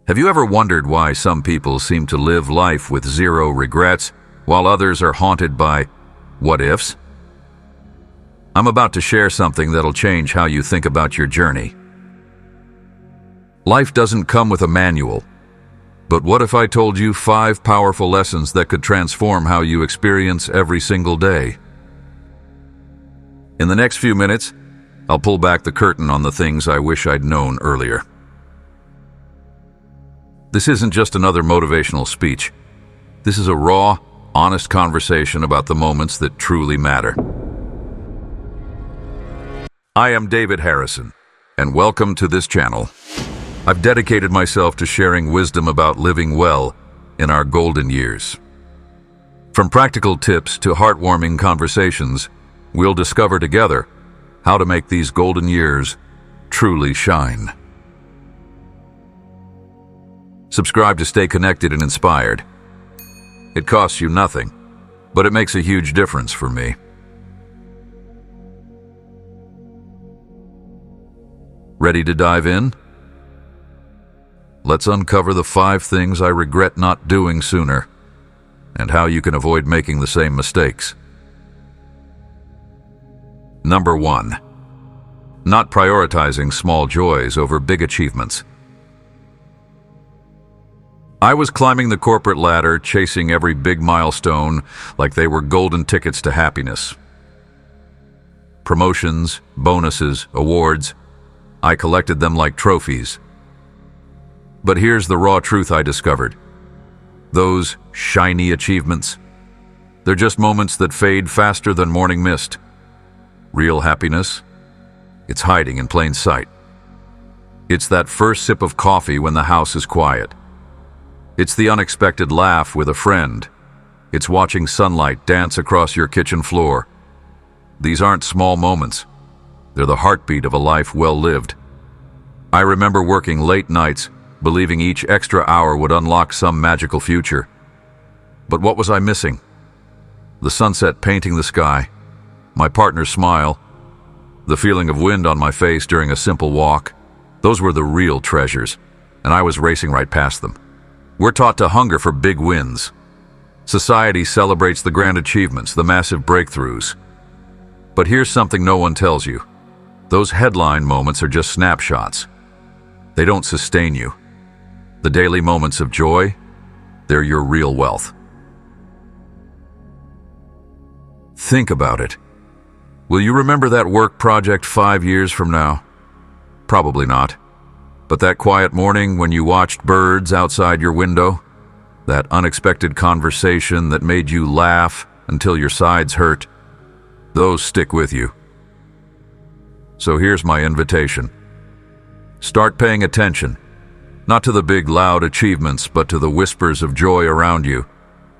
Have you ever wondered why some people seem to live life with zero regrets, while others are haunted by what-ifs? I'm about to share something that'll change how you think about your journey. Life doesn't come with a manual, but what if I told you 5 powerful lessons that could transform how you experience every single day? In the next few minutes, I'll pull back the curtain on the things I wish I'd known earlier. This isn't just another motivational speech. This is a raw, honest conversation about the moments that truly matter. I am David Harrison, and welcome to this channel. I've dedicated myself to sharing wisdom about living well in our golden years. From practical tips to heartwarming conversations, we'll discover together how to make these golden years truly shine. Subscribe to stay connected and inspired. It costs you nothing, but it makes a huge difference for me. Ready to dive in? Let's uncover the 5 things I regret not doing sooner, and how you can avoid making the same mistakes. Number 1. Not prioritizing small joys over big achievements. I was climbing the corporate ladder, chasing every big milestone like they were golden tickets to happiness. Promotions, bonuses, awards, I collected them like trophies. But here's the raw truth I discovered. Those shiny achievements, they're just moments that fade faster than morning mist. Real happiness, it's hiding in plain sight. It's that first sip of coffee when the house is quiet. It's the unexpected laugh with a friend. It's watching sunlight dance across your kitchen floor. These aren't small moments. They're the heartbeat of a life well lived. I remember working late nights, believing each extra hour would unlock some magical future. But what was I missing? The sunset painting the sky, my partner's smile, the feeling of wind on my face during a simple walk. Those were the real treasures, and I was racing right past them. We're taught to hunger for big wins. Society celebrates the grand achievements, the massive breakthroughs. But here's something no one tells you. Those headline moments are just snapshots. They don't sustain you. The daily moments of joy, they're your real wealth. Think about it. Will you remember that work project 5 years from now? Probably not. But that quiet morning when you watched birds outside your window, that unexpected conversation that made you laugh until your sides hurt, those stick with you. So here's my invitation. Start paying attention, not to the big loud achievements, but to the whispers of joy around you.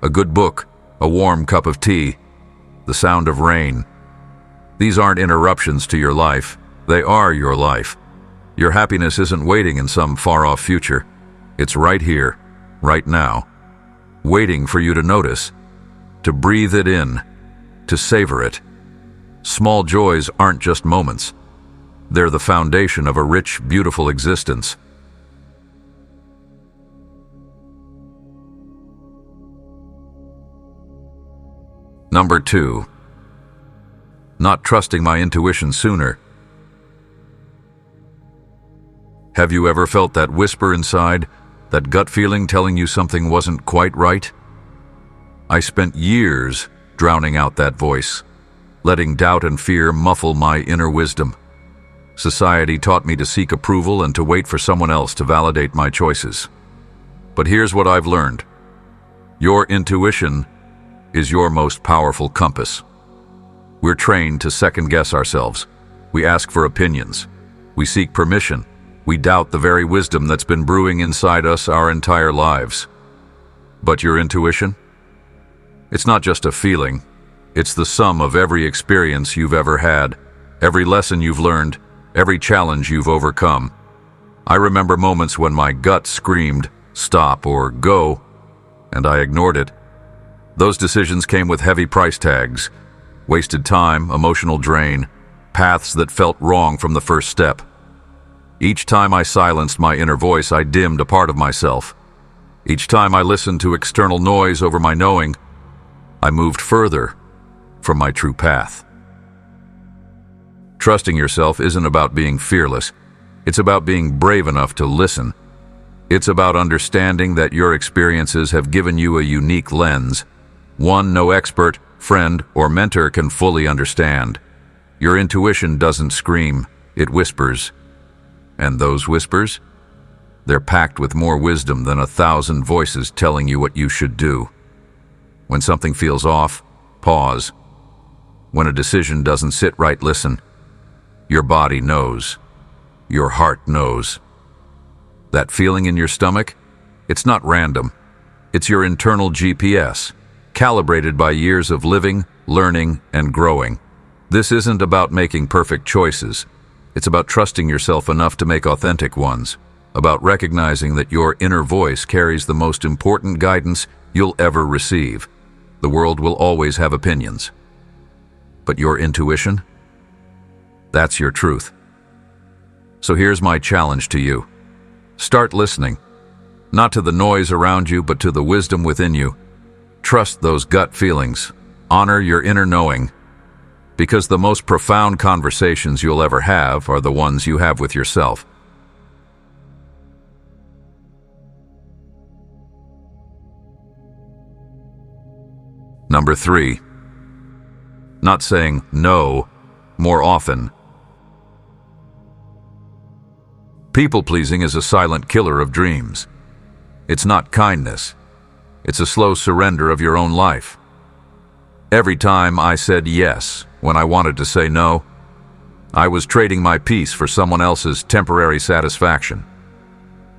A good book, a warm cup of tea, the sound of rain. These aren't interruptions to your life, they are your life. Your happiness isn't waiting in some far-off future. It's right here, right now, waiting for you to notice, to breathe it in, to savor it. Small joys aren't just moments. They're the foundation of a rich, beautiful existence. Number 2. Not trusting my intuition sooner. Have you ever felt that whisper inside, that gut feeling telling you something wasn't quite right? I spent years drowning out that voice, letting doubt and fear muffle my inner wisdom. Society taught me to seek approval and to wait for someone else to validate my choices. But here's what I've learned. Your intuition is your most powerful compass. We're trained to second-guess ourselves. We ask for opinions. We seek permission. We doubt the very wisdom that's been brewing inside us our entire lives. But your intuition? It's not just a feeling. It's the sum of every experience you've ever had, every lesson you've learned, every challenge you've overcome. I remember moments when my gut screamed, "Stop" or "Go," and I ignored it. Those decisions came with heavy price tags, wasted time, emotional drain, paths that felt wrong from the first step. Each time I silenced my inner voice, I dimmed a part of myself. Each time I listened to external noise over my knowing, I moved further from my true path. Trusting yourself isn't about being fearless. It's about being brave enough to listen. It's about understanding that your experiences have given you a unique lens, one no expert, friend, or mentor can fully understand. Your intuition doesn't scream, it whispers. And those whispers? They're packed with more wisdom than 1,000 voices telling you what you should do. When something feels off, pause. When a decision doesn't sit right, listen. Your body knows. Your heart knows. That feeling in your stomach? It's not random. It's your internal GPS, calibrated by years of living, learning, and growing. This isn't about making perfect choices. It's about trusting yourself enough to make authentic ones, about recognizing that your inner voice carries the most important guidance you'll ever receive. The world will always have opinions. But your intuition? That's your truth. So here's my challenge to you. Start listening, not to the noise around you, but to the wisdom within you. Trust those gut feelings. Honor your inner knowing. Because the most profound conversations you'll ever have are the ones you have with yourself. Number 3. Not saying no more often. People-pleasing is a silent killer of dreams. It's not kindness. It's a slow surrender of your own life. Every time I said yes when I wanted to say no, I was trading my peace for someone else's temporary satisfaction.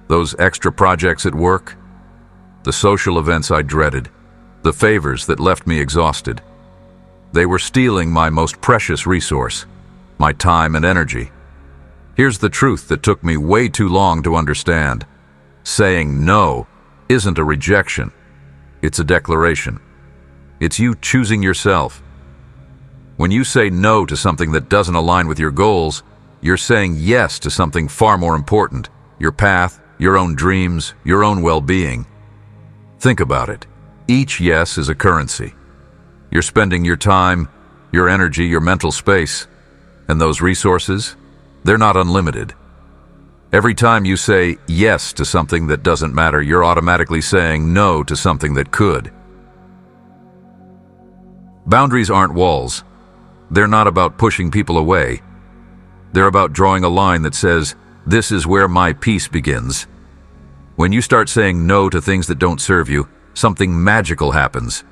Those extra projects at work, the social events I dreaded, the favors that left me exhausted. They were stealing my most precious resource, my time and energy. Here's the truth that took me way too long to understand. Saying no isn't a rejection. It's a declaration. It's you choosing yourself. When you say no to something that doesn't align with your goals, you're saying yes to something far more important, your path, your own dreams, your own well-being. Think about it. Each yes is a currency. You're spending your time, your energy, your mental space, and those resources, they're not unlimited. Every time you say yes to something that doesn't matter, you're automatically saying no to something that could. Boundaries aren't walls. They're not about pushing people away. They're about drawing a line that says, this is where my peace begins. When you start saying no to things that don't serve you, something magical happens.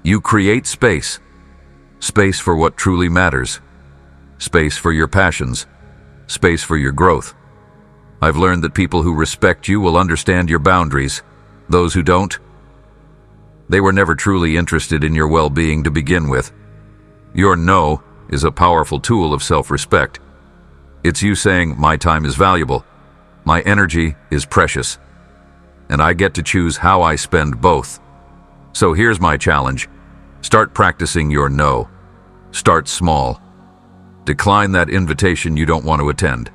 You create space. Space for what truly matters. Space for your passions. Space for your growth. I've learned that people who respect you will understand your boundaries. Those who don't, they were never truly interested in your well-being to begin with. Your no is a powerful tool of self-respect. It's you saying, my time is valuable, my energy is precious, and I get to choose how I spend both. So here's my challenge. Start practicing your no. Start small. Decline that invitation you don't want to attend.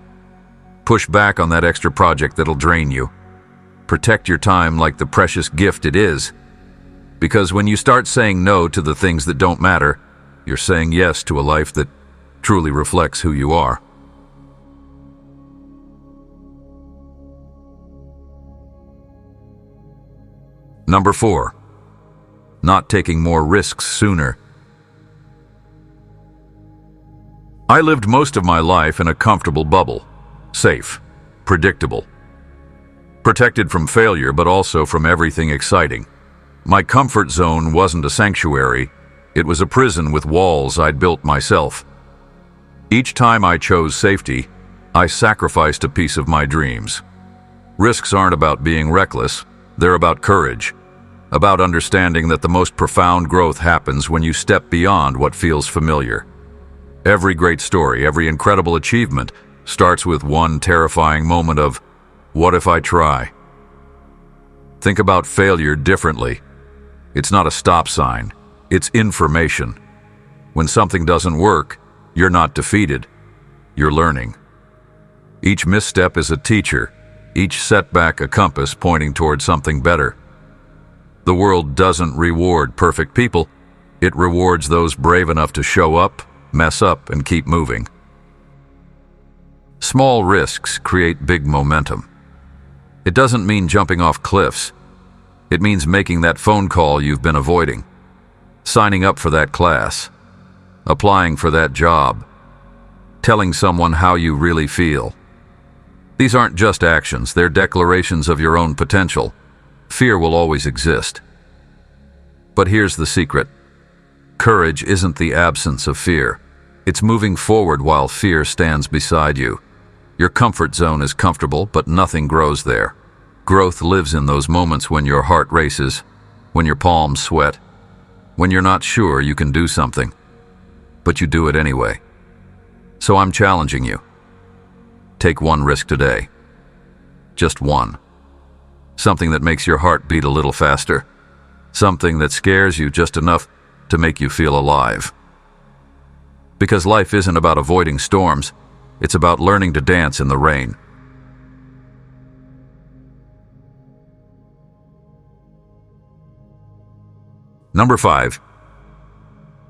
Push back on that extra project that'll drain you. Protect your time like the precious gift it is. Because when you start saying no to the things that don't matter, you're saying yes to a life that truly reflects who you are. Number 4. Not taking more risks sooner. I lived most of my life in a comfortable bubble. Safe, predictable. Protected from failure, but also from everything exciting. My comfort zone wasn't a sanctuary. It was a prison with walls I'd built myself. Each time I chose safety, I sacrificed a piece of my dreams. Risks aren't about being reckless. They're about courage. About understanding that the most profound growth happens when you step beyond what feels familiar. Every great story, every incredible achievement starts with one terrifying moment of, what if I try? Think about failure differently. It's not a stop sign. It's information. When something doesn't work, you're not defeated. You're learning. Each misstep is a teacher, each setback a compass pointing toward something better. The world doesn't reward perfect people. It rewards those brave enough to show up, mess up, and keep moving. Small risks create big momentum. It doesn't mean jumping off cliffs. It means making that phone call you've been avoiding, signing up for that class, applying for that job, telling someone how you really feel. These aren't just actions, they're declarations of your own potential. Fear will always exist. But here's the secret. Courage isn't the absence of fear. It's moving forward while fear stands beside you. Your comfort zone is comfortable, but nothing grows there. Growth lives in those moments when your heart races, when your palms sweat, when you're not sure you can do something, but you do it anyway. So I'm challenging you. Take one risk today. Just one. Something that makes your heart beat a little faster. Something that scares you just enough to make you feel alive. Because life isn't about avoiding storms, it's about learning to dance in the rain. Number 5.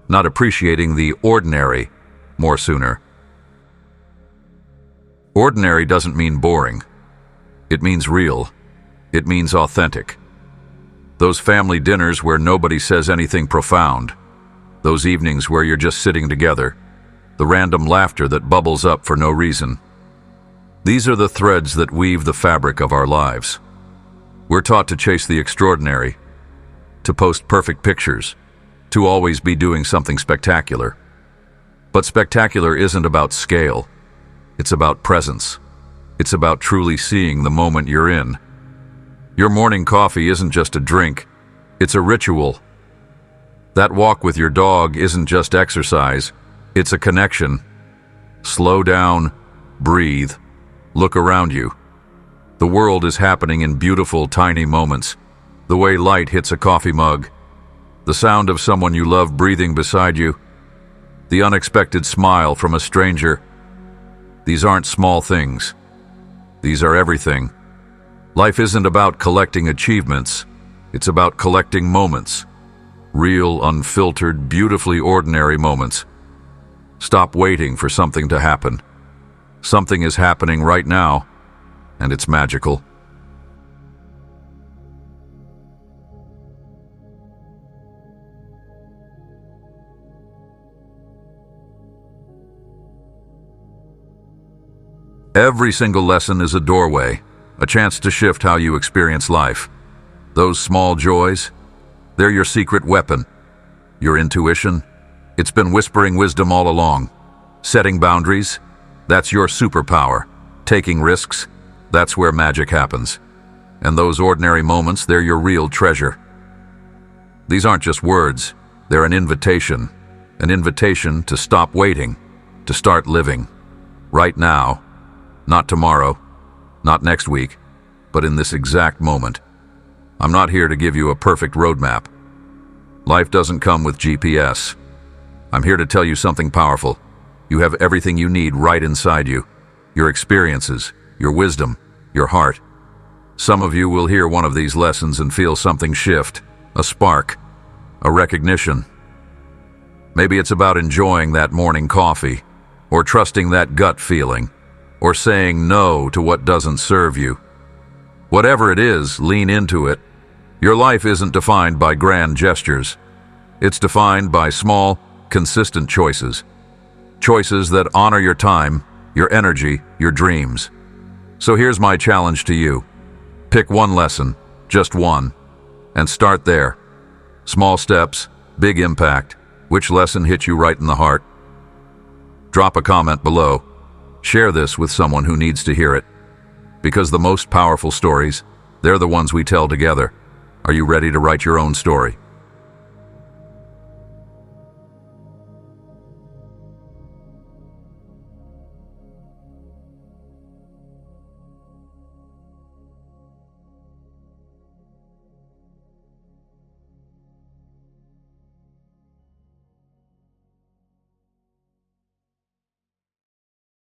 Not appreciating the ordinary more sooner. Ordinary doesn't mean boring. It means real. It means authentic. Those family dinners where nobody says anything profound. Those evenings where you're just sitting together. The random laughter that bubbles up for no reason. These are the threads that weave the fabric of our lives. We're taught to chase the extraordinary, to post perfect pictures, to always be doing something spectacular. But spectacular isn't about scale. It's about presence. It's about truly seeing the moment you're in. Your morning coffee isn't just a drink, it's a ritual. That walk with your dog isn't just exercise, it's a connection. Slow down, breathe, look around you. The world is happening in beautiful, tiny moments. The way light hits a coffee mug, the sound of someone you love breathing beside you, the unexpected smile from a stranger. These aren't small things. These are everything. Life isn't about collecting achievements. It's about collecting moments. Real, unfiltered, beautifully ordinary moments. Stop waiting for something to happen. Something is happening right now, and it's magical. Every single lesson is a doorway, a chance to shift how you experience life. Those small joys, they're your secret weapon. Your intuition, it's been whispering wisdom all along. Setting boundaries, that's your superpower. Taking risks, that's where magic happens. And those ordinary moments, they're your real treasure. These aren't just words, they're an invitation to stop waiting, to start living. Right now. Not tomorrow, not next week, but in this exact moment. I'm not here to give you a perfect roadmap. Life doesn't come with GPS. I'm here to tell you something powerful. You have everything you need right inside you. Your experiences, your wisdom, your heart. Some of you will hear one of these lessons and feel something shift, a spark, a recognition. Maybe it's about enjoying that morning coffee, or trusting that gut feeling, or saying no to what doesn't serve you. Whatever it is, lean into it. Your life isn't defined by grand gestures. It's defined by small, consistent choices. Choices that honor your time, your energy, your dreams. So here's my challenge to you. Pick one lesson, just one, and start there. Small steps, big impact. Which lesson hit you right in the heart? Drop a comment below. Share this with someone who needs to hear it. Because the most powerful stories, they're the ones we tell together. Are you ready to write your own story?